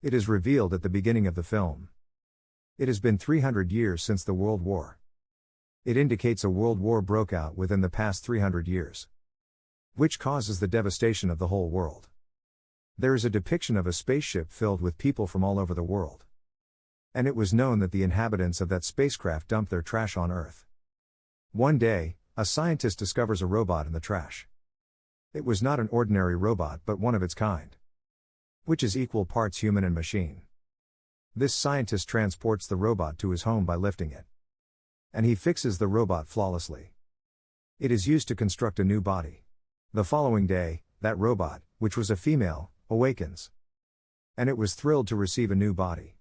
It is revealed at the beginning of the film. It has been 300 years since the World War. It indicates a world war broke out within the past 300 years, which causes the devastation of the whole world. There is a depiction of a spaceship filled with people from all over the world. And it was known that the inhabitants of that spacecraft dumped their trash on Earth. One day, a scientist discovers a robot in the trash. It was not an ordinary robot but one of its kind, which is equal parts human and machine. This scientist transports the robot to his home by lifting it. And he fixes the robot flawlessly. It is used to construct a new body. The following day, that robot, which was a female, awakens. And it was thrilled to receive a new body.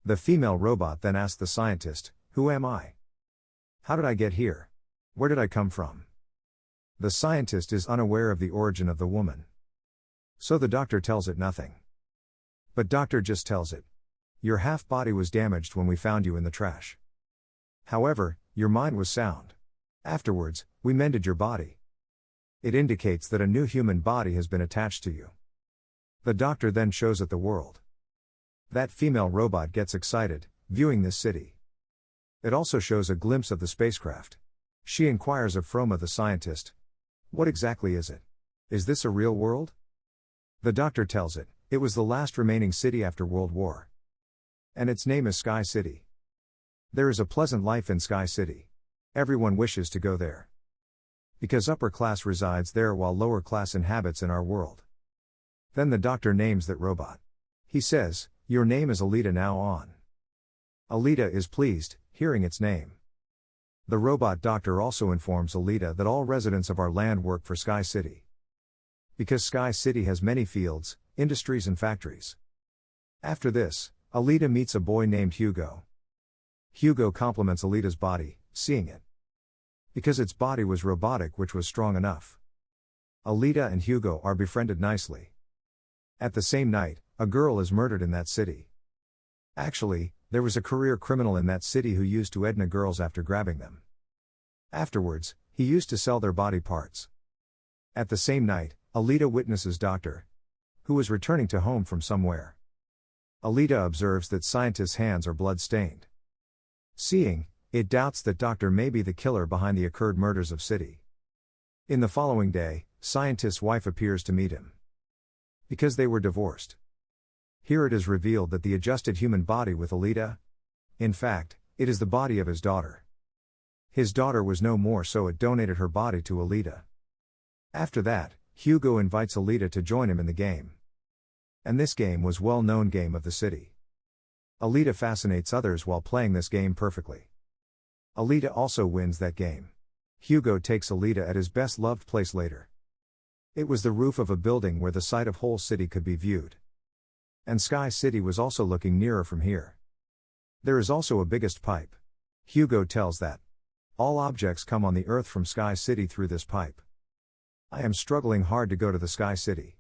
The female robot then asked the scientist, "Who am I? How did I get here? Where did I come from?" The scientist is unaware of the origin of the woman. So the doctor tells it nothing. But doctor just tells it, "Your half body was damaged when we found you in the trash. However, your mind was sound. Afterwards, we mended your body." It indicates that a new human body has been attached to you. The doctor then shows it the world. That female robot gets excited, viewing this city. It also shows a glimpse of the spacecraft. She inquires of Froma the scientist, "What exactly is it? Is this a real world?" The doctor tells it, it was the last remaining city after World War. And its name is Sky City. There is a pleasant life in Sky City. Everyone wishes to go there. Because upper class resides there while lower class inhabits in our world. Then the doctor names that robot. He says, "Your name is ALITA now on." ALITA is pleased, hearing its name. The robot doctor also informs ALITA that all residents of our land work for Sky City. Because Sky City has many fields, industries and factories. After this, ALITA meets a boy named Hugo. Hugo compliments ALITA's body, seeing it. Because its body was robotic, which was strong enough. ALITA and Hugo are befriended nicely. At the same night, a girl is murdered in that city. Actually, there was a career criminal in that city who used to Edna girls after grabbing them. Afterwards, he used to sell their body parts. At the same night, ALITA witnesses Doctor, who was returning to home from somewhere. ALITA observes that scientist's hands are blood-stained. Seeing, it doubts that Doctor may be the killer behind the occurred murders of City. In the following day, scientist's wife appears to meet him. Because they were divorced. Here it is revealed that the adjusted human body with ALITA, in fact, it is the body of his daughter. His daughter was no more, so it donated her body to ALITA. After that, Hugo invites ALITA to join him in the game. And this game was well-known game of the city. ALITA fascinates others while playing this game perfectly. ALITA also wins that game. Hugo takes ALITA at his best-loved place later. It was the roof of a building where the sight of whole city could be viewed. And Sky City was also looking nearer from here. There is also a biggest pipe. Hugo tells that all objects come on the earth from Sky City through this pipe. I am struggling hard to go to the Sky City.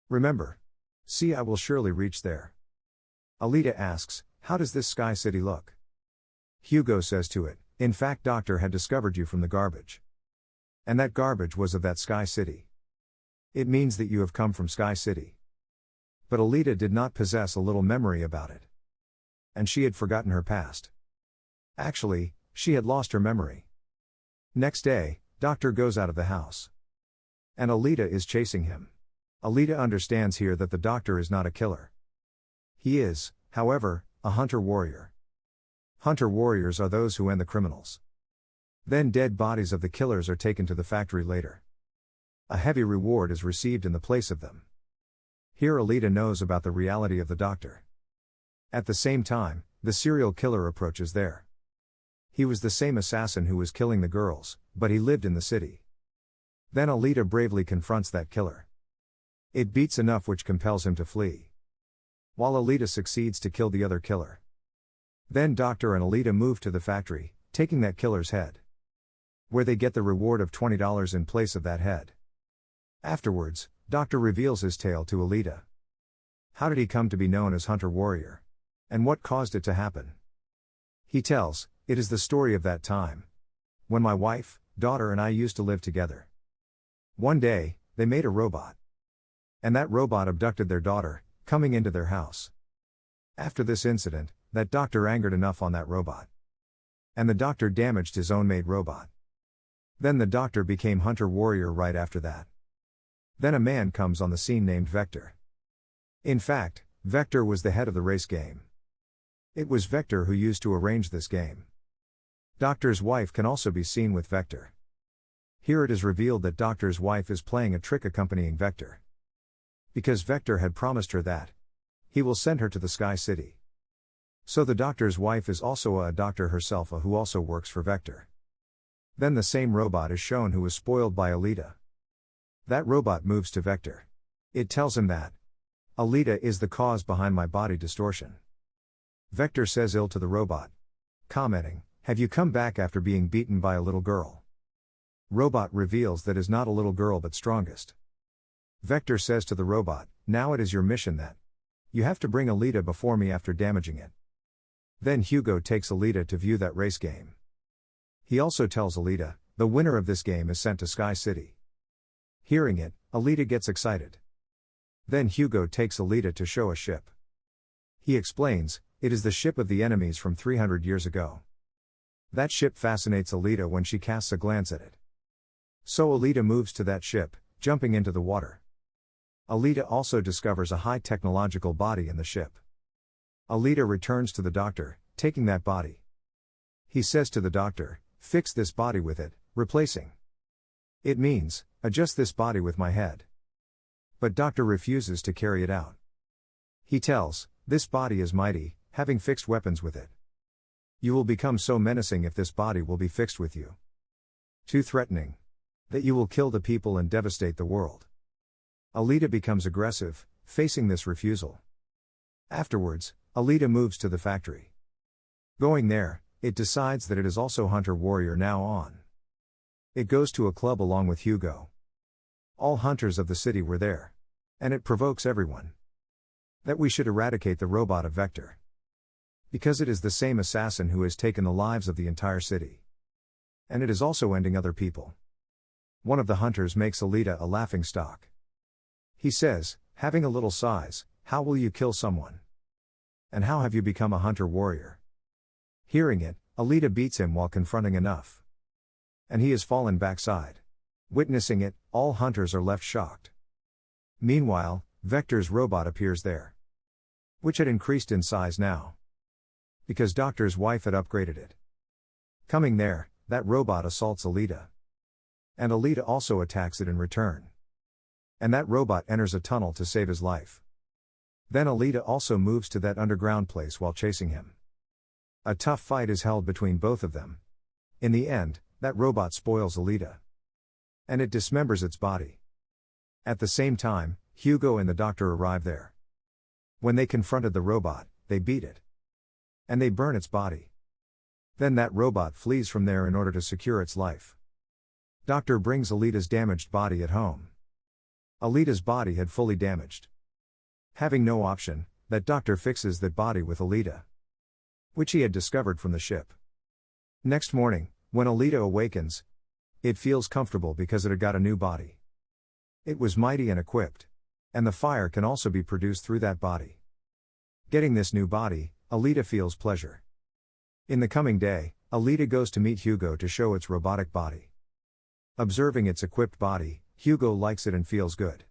Remember. See, I will surely reach there. ALITA asks, "How does this Sky City look?" Hugo says to it, "In fact, Doctor had discovered you from the garbage. And that garbage was of that Sky City. It means that you have come from Sky City." But ALITA did not possess a little memory about it. And she had forgotten her past. Actually, she had lost her memory. Next day, Doctor goes out of the house. And ALITA is chasing him. ALITA understands here that the Doctor is not a killer. He is, however, a hunter-warrior. Hunter-warriors are those who end the criminals. Then dead bodies of the killers are taken to the factory later. A heavy reward is received in the place of them. Here ALITA knows about the reality of the Doctor. At the same time, the serial killer approaches there. He was the same assassin who was killing the girls, but he lived in the city. Then ALITA bravely confronts that killer. It beats enough which compels him to flee. While ALITA succeeds to kill the other killer. Then Doctor and ALITA move to the factory, taking that killer's head. Where they get the reward of $20 in place of that head. Afterwards, Doctor reveals his tale to ALITA. How did he come to be known as Hunter-Warrior? And what caused it to happen? He tells, "It is the story of that time. When my wife, daughter and I used to live together. One day, they made a robot. And that robot abducted their daughter, coming into their house. After this incident, that doctor angered enough on that robot. And the doctor damaged his own made robot. Then the doctor became hunter warrior right after that. Then a man comes on the scene named Vector. In fact, Vector was the head of the race game. It was Vector who used to arrange this game. Doctor's wife can also be seen with Vector. Here it is revealed that Doctor's wife is playing a trick accompanying Vector. Because Vector had promised her that he will send her to the Sky City. So the Doctor's wife is also a doctor herself who also works for Vector. Then the same robot is shown who was spoiled by ALITA. That robot moves to Vector. It tells him that ALITA is the cause behind my body distortion. Vector says ill to the robot, commenting, "Have you come back after being beaten by a little girl?" Robot reveals that is not a little girl but strongest. Vector says to the robot, "Now it is your mission that you have to bring ALITA before me after damaging it." Then Hugo takes ALITA to view that race game. He also tells ALITA, the winner of this game is sent to Sky City. Hearing it, ALITA gets excited. Then Hugo takes ALITA to show a ship. He explains, it is the ship of the enemies from 300 years ago. That ship fascinates ALITA when she casts a glance at it. So ALITA moves to that ship, jumping into the water. ALITA also discovers a high technological body in the ship. ALITA returns to the doctor, taking that body. He says to the doctor, "Fix this body with it, replacing. It means, adjust this body with my head." But doctor refuses to carry it out. He tells, "This body is mighty, having fixed weapons with it. You will become so menacing if this body will be fixed with you. Too threatening. That you will kill the people and devastate the world." ALITA becomes aggressive, facing this refusal. Afterwards, ALITA moves to the factory. Going there, it decides that it is also hunter warrior now on. It goes to a club along with Hugo. All hunters of the city were there. And it provokes everyone that we should eradicate the robot of Vector. Because it is the same assassin who has taken the lives of the entire city. And it is also ending other people. One of the hunters makes ALITA a laughingstock. He says, "Having a little size, how will you kill someone? And how have you become a hunter warrior?" Hearing it, ALITA beats him while confronting enough. And he is fallen backside. Witnessing it, all hunters are left shocked. Meanwhile, Vector's robot appears there. Which had increased in size now. Because Doctor's wife had upgraded it. Coming there, that robot assaults ALITA. And ALITA also attacks it in return. And that robot enters a tunnel to save his life. Then ALITA also moves to that underground place while chasing him. A tough fight is held between both of them. In the end, that robot spoils ALITA. And it dismembers its body. At the same time, Hugo and the doctor arrive there. When they confronted the robot, they beat it. And they burn its body. Then that robot flees from there in order to secure its life. Doctor brings ALITA's damaged body at home. ALITA's body had fully damaged. Having no option, that doctor fixes that body with ALITA. Which he had discovered from the ship. Next morning, when ALITA awakens, it feels comfortable because it had got a new body. It was mighty and equipped. And the fire can also be produced through that body. Getting this new body, ALITA feels pleasure. In the coming day, ALITA goes to meet Hugo to show its robotic body. Observing its equipped body, Hugo likes it and feels good.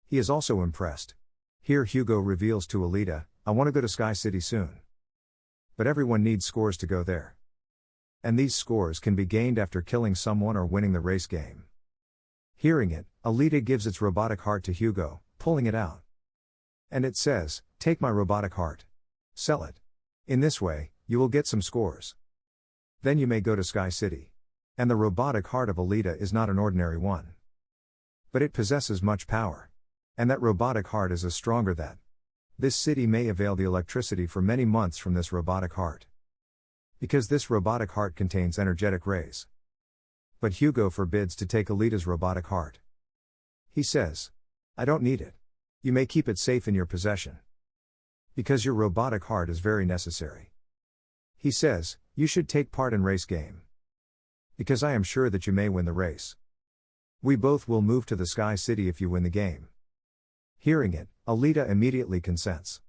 He is also impressed. Here Hugo reveals to ALITA, "I want to go to Sky City soon. But everyone needs scores to go there. And these scores can be gained after killing someone or winning the race game." Hearing it, ALITA gives its robotic heart to Hugo, pulling it out. And it says, "Take my robotic heart. Sell it. In this way, you will get some scores. Then you may go to Sky City." And the robotic heart of ALITA is not an ordinary one. But it possesses much power. And that robotic heart is as stronger that this city may avail the electricity for many months from this robotic heart. Because this robotic heart contains energetic rays. But Hugo forbids to take ALITA's robotic heart. He says, "I don't need it. You may keep it safe in your possession. Because your robotic heart is very necessary." He says, "You should take part in race game. Because I am sure that you may win the race. We both will move to the Sky City if you win the game." Hearing it, ALITA immediately consents.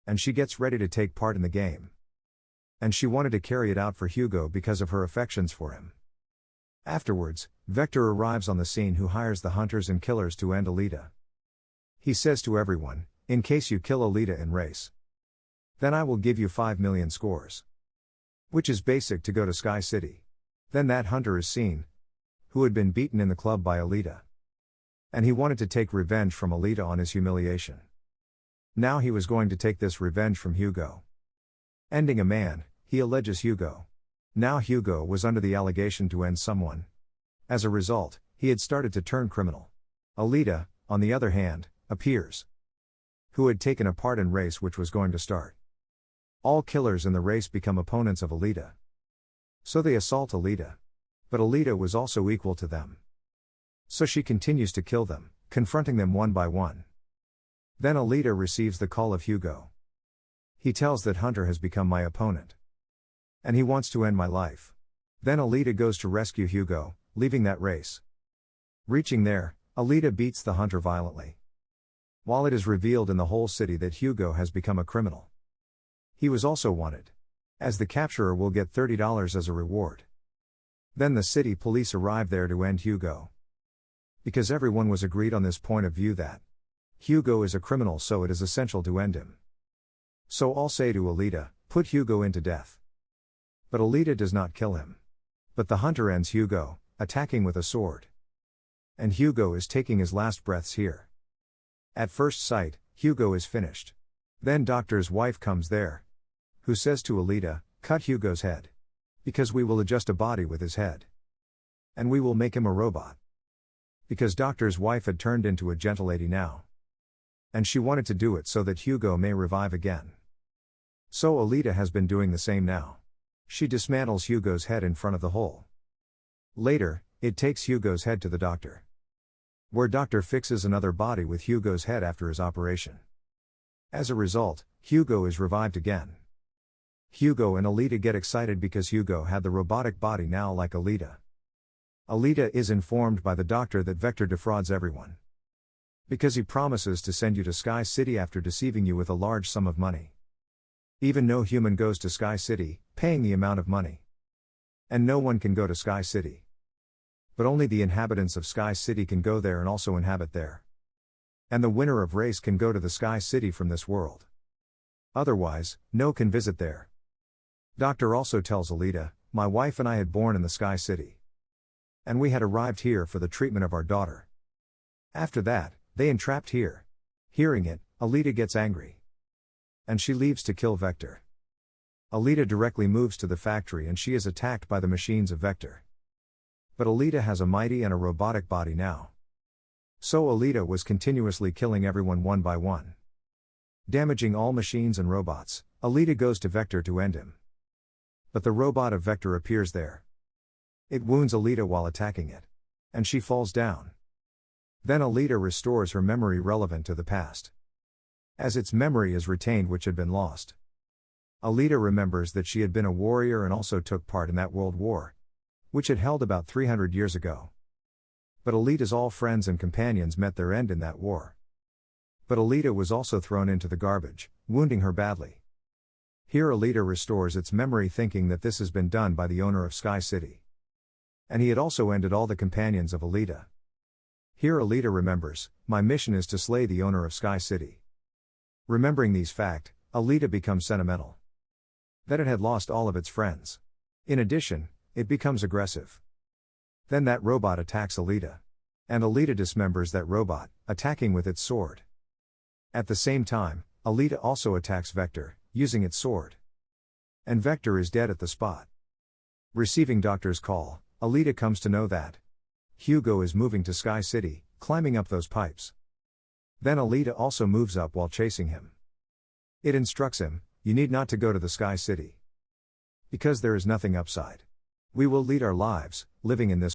And she gets ready to take part in the game. And she wanted to carry it out for Hugo because of her affections for him. Afterwards, Vector arrives on the scene, who hires the hunters and killers to end ALITA. He says to everyone, in case you kill ALITA in race, then I will give you 5 million scores. Which is basic to go to Sky City. Then that hunter is seen, who had been beaten in the club by ALITA. And he wanted to take revenge from ALITA on his humiliation. Now he was going to take this revenge from Hugo. Ending a man, he alleges Hugo. Now Hugo was under the allegation to end someone. As a result, he had started to turn criminal. ALITA, on the other hand, appears, who had taken a part in race which was going to start. All killers in the race become opponents of ALITA. So they assault ALITA. But ALITA was also equal to them. So she continues to kill them, confronting them one by one. Then ALITA receives the call of Hugo. He tells that Hunter has become my opponent. And he wants to end my life. Then ALITA goes to rescue Hugo, leaving that race. Reaching there, ALITA beats the hunter violently. While it is revealed in the whole city that Hugo has become a criminal. He was also wanted. As the capturer will get $30 as a reward. Then the city police arrive there to end Hugo. Because everyone was agreed on this point of view that Hugo is a criminal, so it is essential to end him. So all say to ALITA, put Hugo into death. But ALITA does not kill him. But the hunter ends Hugo, attacking with a sword. And Hugo is taking his last breaths here. At first sight, Hugo is finished. Then Doctor's wife comes there, who says to ALITA, cut Hugo's head. Because we will adjust a body with his head. And we will make him a robot. Because Doctor's wife had turned into a gentlelady now. And she wanted to do it so that Hugo may revive again. So ALITA has been doing the same now. She dismantles Hugo's head in front of the hole. Later, it takes Hugo's head to the doctor. Where Doctor fixes another body with Hugo's head after his operation. As a result, Hugo is revived again. Hugo and ALITA get excited because Hugo had the robotic body now like ALITA. ALITA is informed by the doctor that Vector defrauds everyone. Because he promises to send you to Sky City after deceiving you with a large sum of money. Even no human goes to Sky City, paying the amount of money. And no one can go to Sky City. But only the inhabitants of Sky City can go there and also inhabit there. And the winner of race can go to the Sky City from this world. Otherwise, no can visit there. Doctor also tells ALITA, my wife and I had born in the Sky City. And we had arrived here for the treatment of our daughter. After that, they entrapped here. Hearing it, ALITA gets angry. And she leaves to kill Vector. ALITA directly moves to the factory and she is attacked by the machines of Vector. But ALITA has a mighty and a robotic body now. So ALITA was continuously killing everyone one by one. Damaging all machines and robots, ALITA goes to Vector to end him. But the robot of Vector appears there. It wounds ALITA while attacking it. And she falls down. Then ALITA restores her memory relevant to the past. As its memory is retained which had been lost. ALITA remembers that she had been a warrior and also took part in that world war, which had held about 300 years ago. But ALITA's all friends and companions met their end in that war. But ALITA was also thrown into the garbage, wounding her badly. Here ALITA restores its memory thinking that this has been done by the owner of Sky City. And he had also ended all the companions of ALITA. Here ALITA remembers, my mission is to slay the owner of Sky City. Remembering these facts, ALITA becomes sentimental. That it had lost all of its friends. In addition, it becomes aggressive. Then that robot attacks ALITA. And ALITA dismembers that robot, attacking with its sword. At the same time, ALITA also attacks Vector, using its sword. And Vector is dead at the spot. Receiving Doctor's call, ALITA comes to know that Hugo is moving to Sky City, climbing up those pipes. Then ALITA also moves up while chasing him. It instructs him, you need not to go to the Sky City. Because there is nothing upside. We will lead our lives, living in this